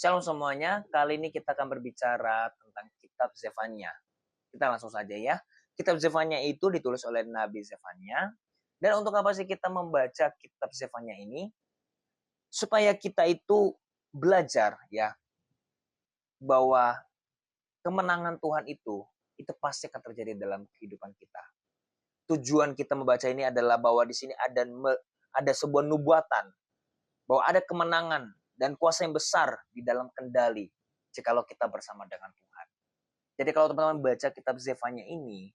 Shalom semuanya, kali ini kita akan berbicara tentang kitab Zefanya. Kita langsung saja ya. Kitab Zefanya itu ditulis oleh Nabi Zefanya. Dan untuk apa sih kita membaca kitab Zefanya ini? Supaya kita itu belajar ya, bahwa kemenangan Tuhan itu pasti akan terjadi dalam kehidupan kita. Tujuan kita membaca ini adalah bahwa di sini ada sebuah nubuatan, bahwa ada kemenangan dan kuasa yang besar di dalam kendali jikalau kita bersama dengan Tuhan. Jadi kalau teman-teman baca kitab Zefanya ini,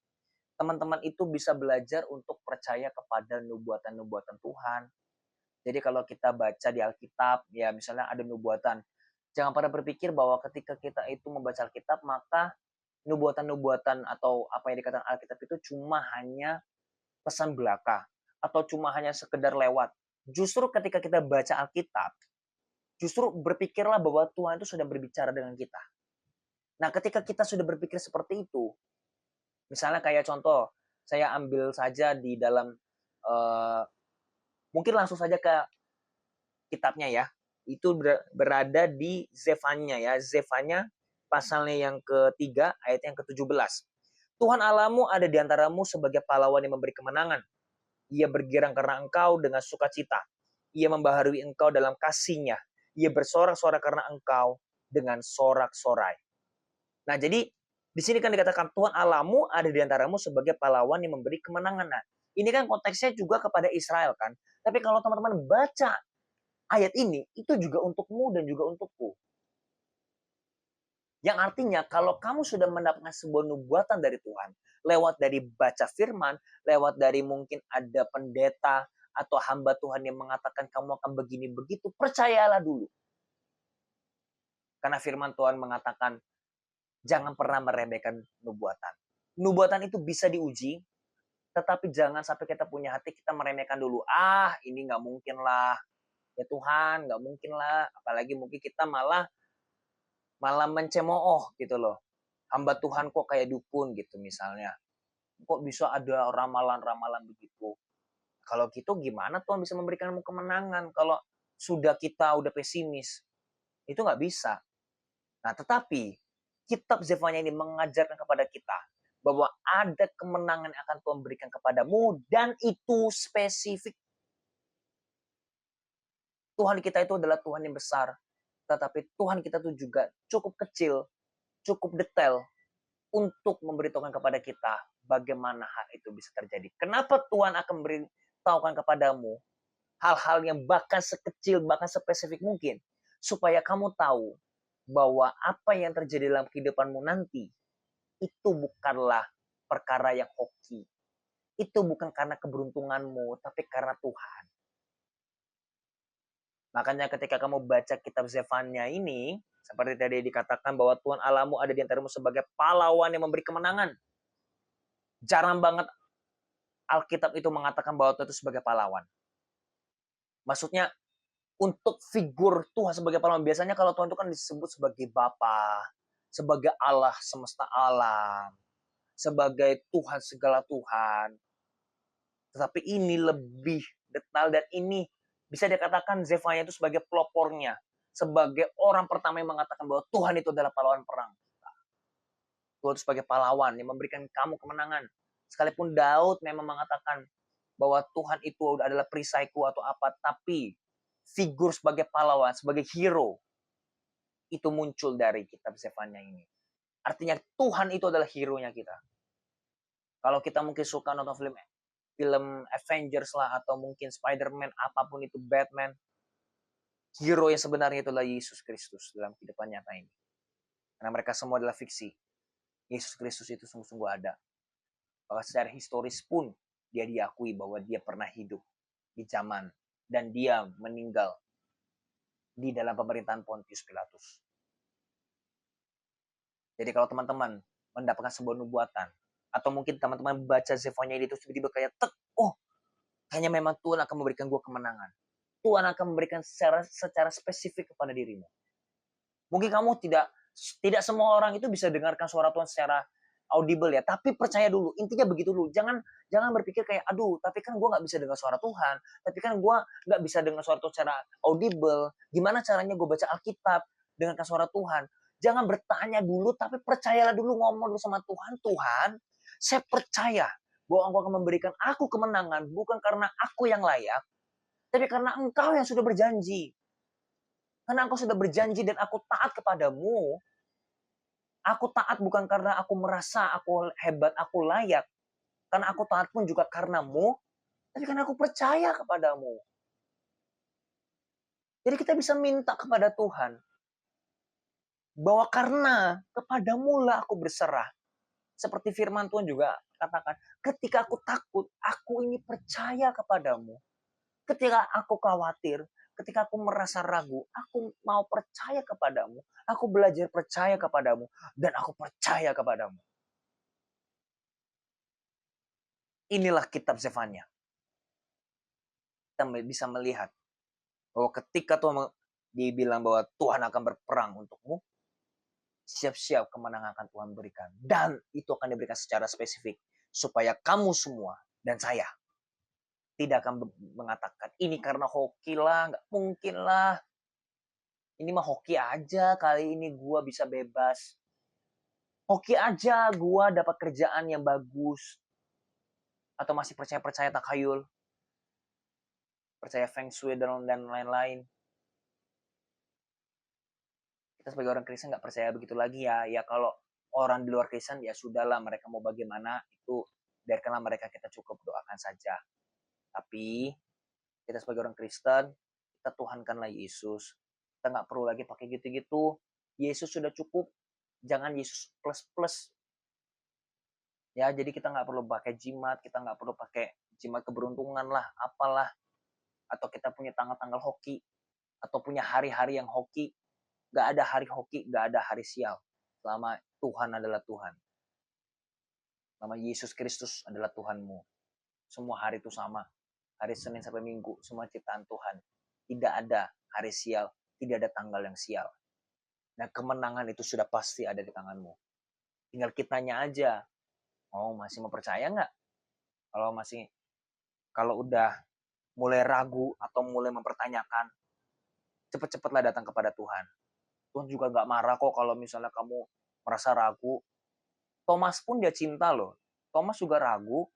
teman-teman itu bisa belajar untuk percaya kepada nubuatan-nubuatan Tuhan. Jadi kalau kita baca di Alkitab, ya misalnya ada nubuatan, jangan pada berpikir bahwa ketika kita itu membaca Alkitab, maka nubuatan-nubuatan atau apa yang dikatakan Alkitab itu cuma hanya pesan belaka, atau cuma hanya sekedar lewat. Justru ketika kita baca Alkitab, justru berpikirlah bahwa Tuhan itu sudah berbicara dengan kita. Nah, ketika kita sudah berpikir seperti itu, misalnya kayak contoh, saya ambil saja di dalam, mungkin langsung saja ke kitabnya ya. Itu berada di Zefanya ya. Zefanya pasalnya yang ketiga, ayat yang ke-17. Tuhan Allahmu ada di antaramu sebagai pahlawan yang memberi kemenangan. Ia bergirang karena engkau dengan sukacita. Ia membaharui engkau dalam kasih-Nya. Ia bersorak-sorai karena engkau dengan sorak-sorai. Nah, jadi di sini kan dikatakan Tuhan Allahmu ada di antaramu sebagai pahlawan yang memberi kemenangan. Nah, ini kan konteksnya juga kepada Israel kan. Tapi kalau teman-teman baca ayat ini, itu juga untukmu dan juga untukku. Yang artinya kalau kamu sudah mendapatkan sebuah nubuatan dari Tuhan, lewat dari baca firman, lewat dari mungkin ada pendeta atau hamba Tuhan yang mengatakan kamu akan begini begitu, percayalah dulu. Karena firman Tuhan mengatakan jangan pernah meremehkan nubuatan. Nubuatan itu bisa diuji, tetapi jangan sampai kita punya hati kita meremehkan dulu. Ah, ini nggak mungkin lah. Ya Tuhan, nggak mungkin lah. Apalagi mungkin kita malah mencemooh gitu loh. Hamba Tuhan kok kayak dukun gitu misalnya. Kok bisa ada ramalan-ramalan begitu. Kalau gitu gimana Tuhan bisa memberikanmu kemenangan kalau sudah kita udah pesimis? Itu nggak bisa. Nah, tetapi kitab Zefanya ini mengajarkan kepada kita bahwa ada kemenangan yang akan Tuhan berikan kepadamu dan itu spesifik. Tuhan kita itu adalah Tuhan yang besar, tetapi Tuhan kita itu juga cukup kecil, cukup detail untuk memberitahukan kepada kita bagaimana hal itu bisa terjadi. Kenapa Tuhan akan memberitahukan kepadamu hal-hal yang bahkan sekecil, bahkan spesifik mungkin, supaya kamu tahu bahwa apa yang terjadi dalam kehidupanmu nanti itu bukanlah perkara yang hoki. Itu bukan karena keberuntunganmu, tapi karena Tuhan. Makanya ketika kamu baca kitab Zefanya ini, seperti tadi dikatakan bahwa Tuhan Allahmu ada di antaramu sebagai pahlawan yang memberi kemenangan. Jarang banget Alkitab itu mengatakan bahwa Tuhan itu sebagai pahlawan. Maksudnya untuk figur Tuhan sebagai pahlawan, biasanya kalau Tuhan itu kan disebut sebagai Bapa, sebagai Allah semesta alam, sebagai Tuhan segala Tuhan. Tetapi ini lebih detail dan ini bisa dikatakan Zefanya itu sebagai pelopornya, sebagai orang pertama yang mengatakan bahwa Tuhan itu adalah pahlawan perang. Tuhan itu sebagai pahlawan yang memberikan kamu kemenangan. Sekalipun Daud memang mengatakan bahwa Tuhan itu adalah perisaiku atau apa, tapi figur sebagai pahlawan, sebagai hero, itu muncul dari kitab Zefanya ini. Artinya Tuhan itu adalah hero-nya kita. Kalau kita mungkin suka nonton film Avengers lah, atau mungkin Spider-Man, apapun itu, Batman, hero yang sebenarnya itulah Yesus Kristus dalam kehidupan nyata ini. Karena mereka semua adalah fiksi. Yesus Kristus itu sungguh-sungguh ada. Bahwa secara historis pun dia diakui bahwa dia pernah hidup di zaman dan dia meninggal di dalam pemerintahan Pontius Pilatus. Jadi kalau teman-teman mendapatkan sebuah nubuatan, atau mungkin teman-teman baca Zefanya ini terus tiba-tiba kayak oh, kayaknya memang Tuhan akan memberikan gue kemenangan. Tuhan akan memberikan secara spesifik kepada dirimu. Mungkin kamu tidak semua orang itu bisa dengarkan suara Tuhan secara audible ya, tapi percaya dulu, intinya begitu dulu. Jangan berpikir kayak, aduh, tapi kan gue nggak bisa dengar suara Tuhan, tapi kan gue nggak bisa dengar suara Tuhan secara audible. Gimana caranya gue baca Alkitab dengarkan suara Tuhan. Jangan bertanya dulu, tapi percayalah dulu, ngomong dulu sama Tuhan. Tuhan, saya percaya bahwa Engkau akan memberikan aku kemenangan, bukan karena aku yang layak, tapi karena Engkau yang sudah berjanji. Karena Engkau sudah berjanji dan aku taat kepadamu. Aku taat bukan karena aku merasa aku hebat, aku layak. Karena aku taat pun juga karenamu, tapi karena aku percaya kepadamu. Jadi kita bisa minta kepada Tuhan, bahwa karena kepadamu lah aku berserah. Seperti firman Tuhan juga katakan, ketika aku takut, aku ini percaya kepadamu. Ketika aku khawatir, ketika aku merasa ragu, aku mau percaya kepadamu. Aku belajar percaya kepadamu, dan aku percaya kepadamu. Inilah kitab Zefania. Kita bisa melihat bahwa ketika Tuhan dibilang bahwa Tuhan akan berperang untukmu, siap-siap kemenangan akan Tuhan berikan. Dan itu akan diberikan secara spesifik. Supaya kamu semua dan saya tidak akan mengatakan, ini karena hoki lah, nggak mungkin lah. Ini mah hoki aja, kali ini gue bisa bebas. Hoki aja gue dapat kerjaan yang bagus. Atau masih percaya-percaya takhayul. Percaya feng shui dan lain-lain. Kita sebagai orang Kristen nggak percaya begitu lagi ya. Ya kalau orang di luar Kristen ya sudahlah, mereka mau bagaimana itu biarkanlah mereka, kita cukup doakan saja. Tapi kita sebagai orang Kristen, kita tuhankanlah Yesus. Kita nggak perlu lagi pakai gitu-gitu. Yesus sudah cukup. Jangan Yesus plus-plus. Ya, jadi kita nggak perlu pakai jimat, kita nggak perlu pakai jimat keberuntungan lah, apalah. Atau kita punya tanggal-tanggal hoki, atau punya hari-hari yang hoki. Nggak ada hari hoki, nggak ada hari sial. Selama Tuhan adalah Tuhan. Selama Yesus Kristus adalah Tuhanmu. Semua hari itu sama. Hari Senin sampai Minggu, semua ciptaan Tuhan. Tidak ada hari sial, tidak ada tanggal yang sial. Nah, kemenangan itu sudah pasti ada di tanganmu. Tinggal kitanya aja. Oh, masih mau percaya nggak? Kalau udah mulai ragu atau mulai mempertanyakan, cepet-cepetlah datang kepada Tuhan. Tuhan juga nggak marah kok kalau misalnya kamu merasa ragu. Thomas pun dia cinta loh. Thomas juga ragu.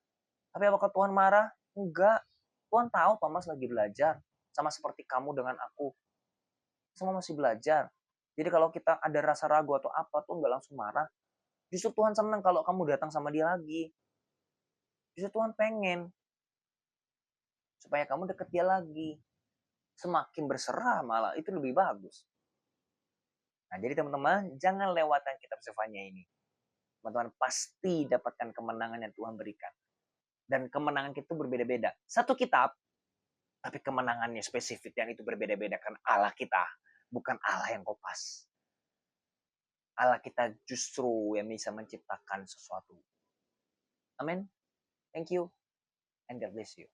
Tapi apakah Tuhan marah? Enggak. Tuhan tahu Thomas lagi belajar. Sama seperti kamu dengan aku. Semua masih belajar. Jadi kalau kita ada rasa ragu atau apa, tuh nggak langsung marah. Justru Tuhan senang kalau kamu datang sama dia lagi. Justru Tuhan pengen supaya kamu deket dia lagi. Semakin berserah malah, itu lebih bagus. Nah, jadi teman-teman, jangan lewatkan kitab Zefania ini. Teman-teman pasti dapatkan kemenangan yang Tuhan berikan. Dan kemenangan itu berbeda-beda. Satu kitab, tapi kemenangannya spesifik dan itu berbeda-beda. Karena Allah kita bukan Allah yang kopas. Allah kita justru yang bisa menciptakan sesuatu. Amin. Thank you. And God bless you.